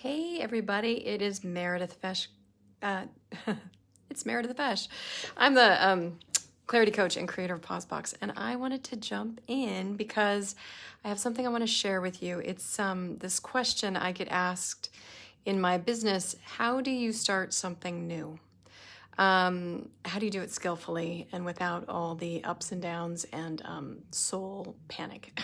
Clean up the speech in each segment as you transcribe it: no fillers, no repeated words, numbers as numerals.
Hey everybody, it is Meredith Fesh. Uh, it's Meredith Fesh. I'm the clarity coach and creator of PauseBox, and I wanted to jump in because I have something I want to share with you. It's this question I get asked in my business: how do you start something new? How do you do it skillfully and without all the ups and downs and soul panic?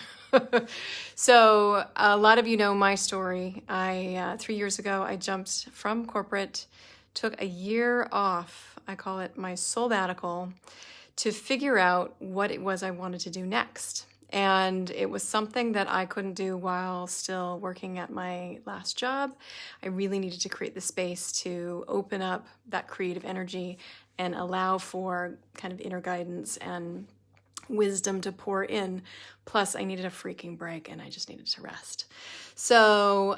So a lot of you know my story. 3 years ago, I jumped from corporate, took a year off. I call it my Soulbbatical, to figure out what it was I wanted to do next. And it was something that I couldn't do while still working at my last job. I really needed to create the space to open up that creative energy and allow for kind of inner guidance and wisdom to pour in. Plus, I needed a freaking break and I just needed to rest. So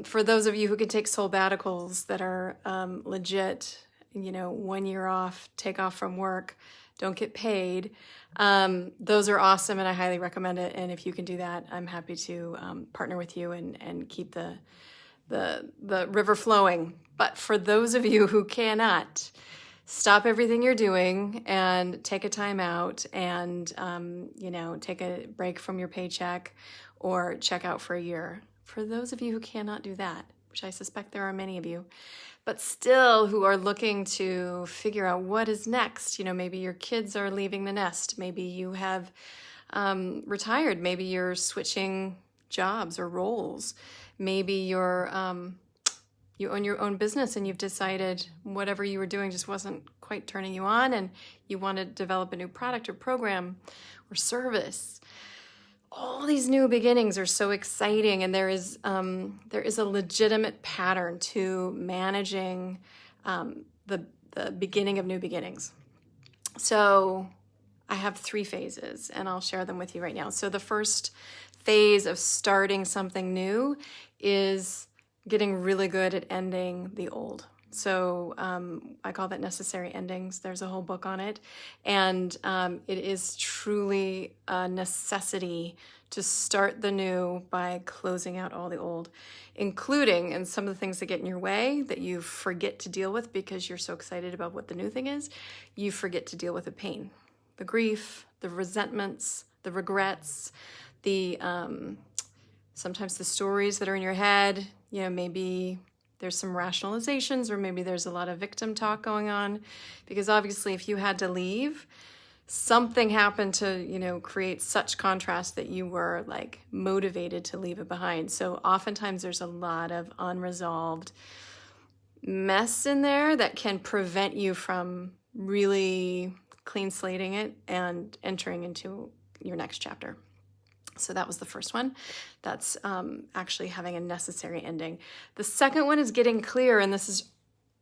for those of you who can take Soulbbaticals that are legit, 1 year off, take off from work, don't get paid, those are awesome and I highly recommend it. And if you can do that, I'm happy to partner with you and keep the river flowing. But for those of you who cannot, stop everything you're doing and take a time out and, take a break from your paycheck or check out for a year. For those of you who cannot do that, which I suspect there are many of you, but still who are looking to figure out what is next. Maybe your kids are leaving the nest. Maybe you have retired. Maybe you're switching jobs or roles. Maybe you're you own your own business and you've decided whatever you were doing just wasn't quite turning you on and you want to develop a new product or program or service. All these new beginnings are so exciting, and there is a legitimate pattern to managing the beginning of new beginnings. So I have 3 phases, and I'll share them with you right now. So the first phase of starting something new is getting really good at ending the old. So I call that necessary endings. There's a whole book on it. And it is truly a necessity to start the new by closing out all the old, including, and some of the things that get in your way that you forget to deal with because you're so excited about what the new thing is, you forget to deal with the pain, the grief, the resentments, the regrets, the sometimes the stories that are in your head. Maybe there's some rationalizations, or maybe there's a lot of victim talk going on, because obviously if you had to leave, something happened to, create such contrast that you were like motivated to leave it behind. So oftentimes there's a lot of unresolved mess in there that can prevent you from really clean slating it and entering into your next chapter. So that was the first one. That's actually having a necessary ending. The second one is getting clear, and this is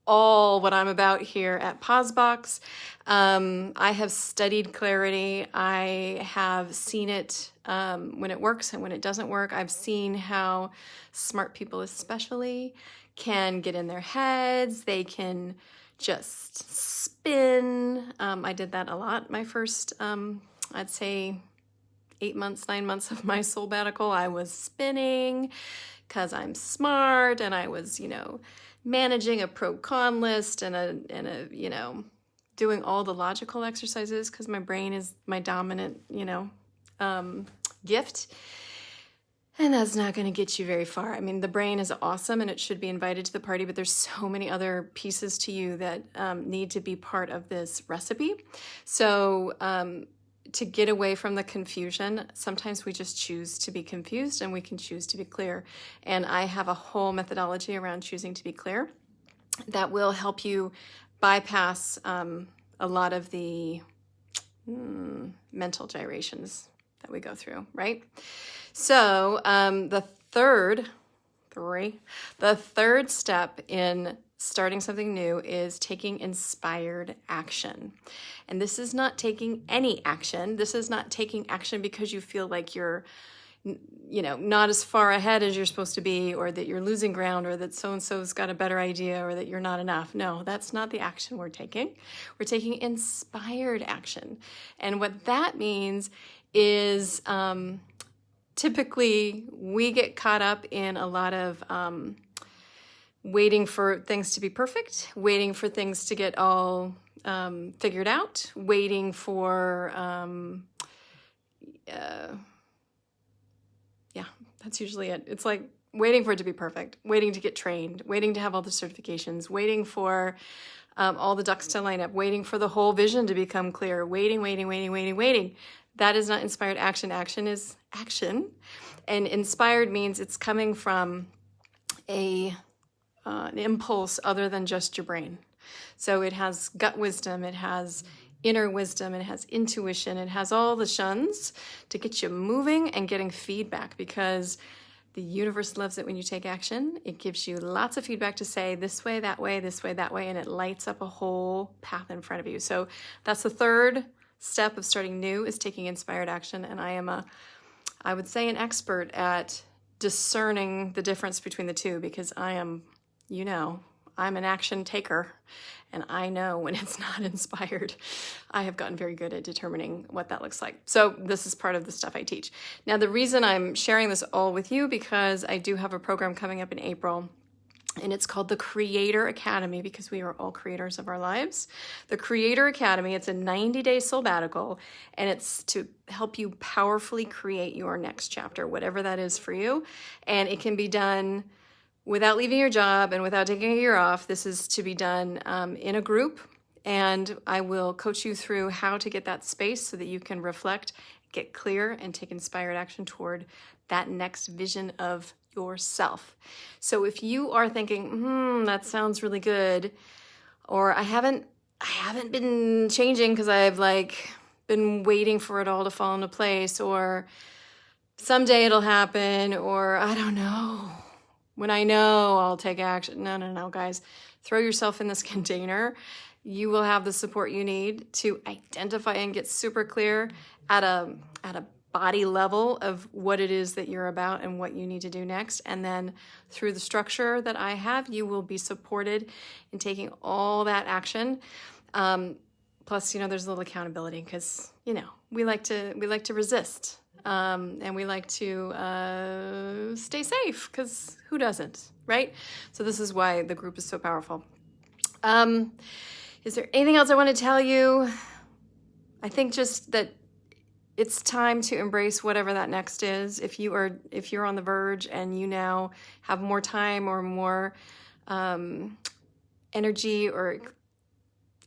all what I'm about here at PauseBox. I have studied clarity. I have seen it when it works and when it doesn't work. I've seen how smart people especially can get in their heads. They can just spin. I did that a lot my first, I'd say, 8 months, 9 months of my Soulbbatical. I was spinning because I'm smart, and I was, managing a pro-con list and a doing all the logical exercises because my brain is my dominant, gift. And that's not going to get you very far. I mean, the brain is awesome and it should be invited to the party, but there's so many other pieces to you that need to be part of this recipe. So, to get away from the confusion, sometimes we just choose to be confused and we can choose to be clear. And I have a whole methodology around choosing to be clear that will help you bypass a lot of the mental gyrations that we go through, right? So the third step in starting something new is taking inspired action. And this is not taking any action. This is not taking action because you feel like you're, not as far ahead as you're supposed to be, or that you're losing ground, or that so-and-so's got a better idea, or that you're not enough. No, that's not the action we're taking. We're taking inspired action. And what that means is typically we get caught up in a lot of waiting for things to be perfect, waiting for things to get all figured out, waiting for, yeah, that's usually it. It's like waiting for it to be perfect, waiting to get trained, waiting to have all the certifications, waiting for all the ducks to line up, waiting for the whole vision to become clear, waiting. That is not inspired action. Action is action. And inspired means it's coming from an impulse other than just your brain. So it has gut wisdom, it has inner wisdom, it has intuition, it has all the shuns to get you moving and getting feedback, because the universe loves it when you take action. It gives you lots of feedback to say this way, that way, this way, that way, and it lights up a whole path in front of you. So that's the third step of starting new, is taking inspired action. And I would say an expert at discerning the difference between the two, because I'm an action taker, and I know when it's not inspired. I have gotten very good at determining what that looks like. So this is part of the stuff I teach. Now, the reason I'm sharing this all with you, because I do have a program coming up in April, and it's called the Creator Academy, because we are all creators of our lives. The Creator Academy, it's a 90-day Soulbbatical, and it's to help you powerfully create your next chapter, whatever that is for you. And it can be done without leaving your job and without taking a year off. This is to be done in a group, and I will coach you through how to get that space so that you can reflect, get clear, and take inspired action toward that next vision of yourself. So if you are thinking, that sounds really good, or I haven't been changing because I've been waiting for it all to fall into place, or someday it'll happen, or I don't know. When I know, I'll take action. No, guys. Throw yourself in this container. You will have the support you need to identify and get super clear at a body level of what it is that you're about and what you need to do next. And then through the structure that I have, you will be supported in taking all that action. Plus, there's a little accountability, because, we like to resist. And we like to stay safe, because who doesn't, right? So this is why the group is so powerful. Is there anything else I want to tell you? I think just that it's time to embrace whatever that next is. If you're on the verge and you now have more time or more energy or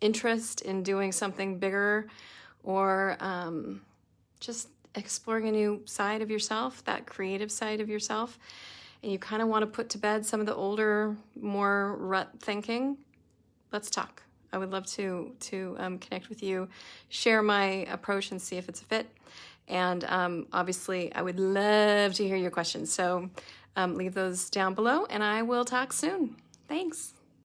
interest in doing something bigger, or just exploring a new side of yourself, that creative side of yourself, and you kind of want to put to bed some of the older, more rut thinking, let's talk. I would love to connect with you, share my approach, and see if it's a fit. And obviously, I would love to hear your questions. So leave those down below, and I will talk soon. Thanks.